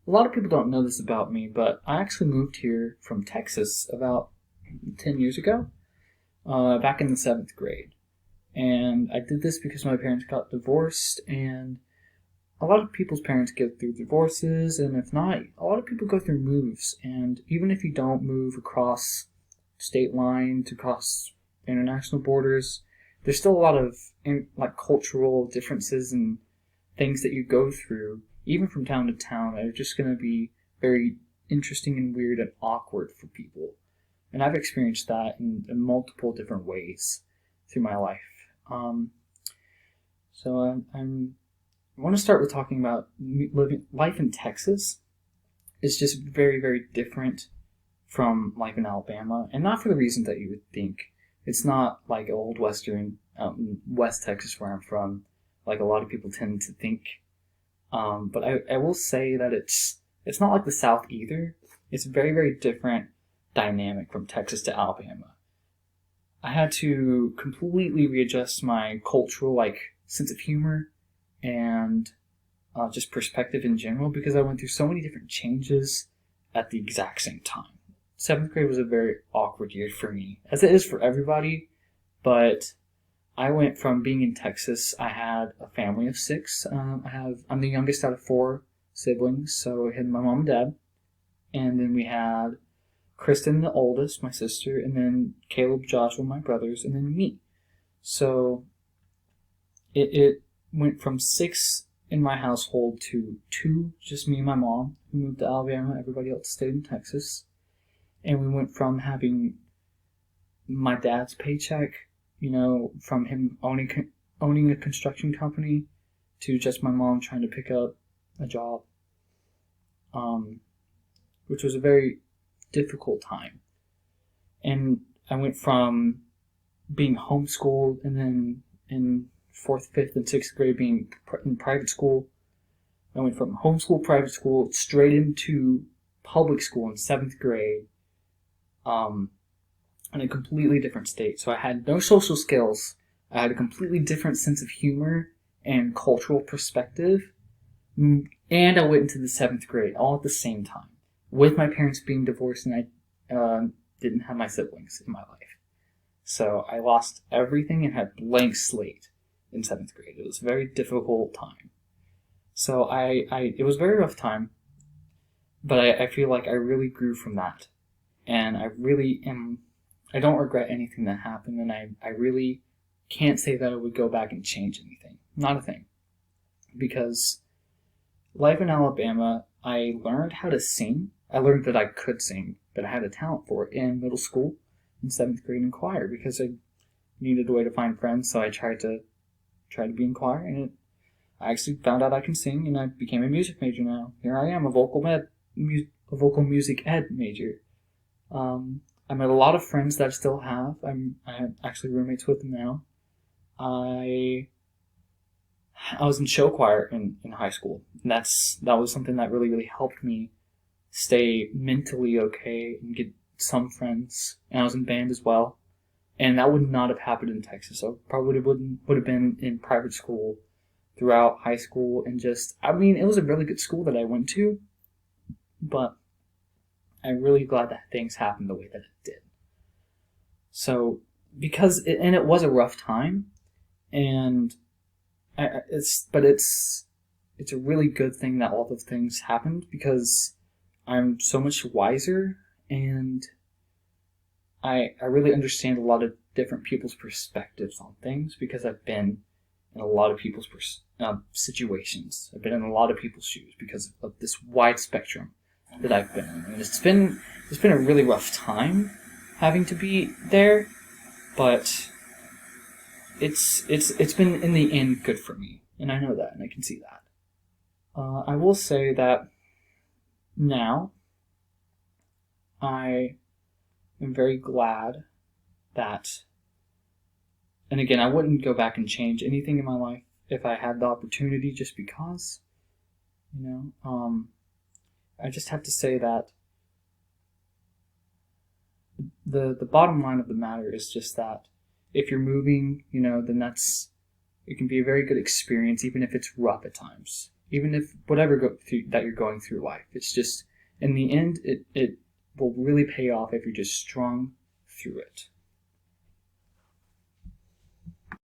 A lot of people don't know this about me, but I actually moved here from Texas about 10 years ago, back in the seventh grade. And I did this because my parents got divorced, and a lot of people's parents go through divorces, and if not, a lot of people go through moves. And even if you don't move across state lines, across international borders, there's still a lot of like cultural differences and things that you go through, even from town to town, that are just going to be very interesting and weird and awkward for people. And I've experienced that in multiple different ways through my life. Um, so I want to start with talking about living life in Texas. It's just very, very different from life in Alabama, and not for the reasons that you would think. It's not like old Western, West Texas where I'm from, like a lot of people tend to think. But I will say that it's not like the South either. It's very, very different dynamic from Texas to Alabama. I had to completely readjust my cultural sense of humor and just perspective in general because I went through so many different changes at the exact same time. Seventh grade was a very awkward year for me, as it is for everybody, but I went from being in Texas. I had a family of six. I'm the youngest out of four siblings, so I had my mom and dad, and then we had Kristen, the oldest, my sister, and then Caleb, Joshua, my brothers, and then me. So it went from six in my household to two, just me and my mom, who moved to Alabama. Everybody else stayed in Texas. And we went from having my dad's paycheck, from him owning a construction company, to just my mom trying to pick up a job, which was a very difficult time. And I went from being homeschooled and then in fourth, fifth, and sixth grade being in private school. I went from homeschool, private school, straight into public school in seventh grade, in a completely different state. So I had no social skills. I had a completely different sense of humor and cultural perspective. And I went into the seventh grade all at the same time, with my parents being divorced, and I didn't have my siblings in my life. So I lost everything and had blank slate in seventh grade. It was a very difficult time. So it was a very rough time, but I feel like I really grew from that. And I don't regret anything that happened, and I really can't say that I would go back and change anything. Not a thing. Because life in Alabama, I learned how to sing. I learned that I could sing, that I had a talent for it in middle school, in seventh grade in choir, because I needed a way to find friends, so I tried to be in choir, and I actually found out I can sing, and I became a music major now. Here I am, a vocal music ed major. I met a lot of friends that I still have. I have actually roommates with them now. I was in show choir in high school. And that was something that really, really helped me stay mentally okay and get some friends. And I was in band as well. And that would not have happened in Texas. I probably would have been in private school throughout high school, and it was a really good school that I went to, but I'm really glad that things happened the way that it did. So, it was a rough time, and it's a really good thing that all those things happened, because I'm so much wiser, and I really understand a lot of different people's perspectives on things, because I've been in a lot of people's situations. I've been in a lot of people's shoes because of this wide spectrum that I've been in. And it's been a really rough time having to be there, but it's been in the end good for me, and I know that, and I can see that. I will say that now I am very glad that, and again, I wouldn't go back and change anything in my life if I had the opportunity, just because, I just have to say that the bottom line of the matter is just that if you're moving, then it can be a very good experience, even if it's rough at times. even if that you're going through life. It's just, in the end, it will really pay off if you're just strong through it.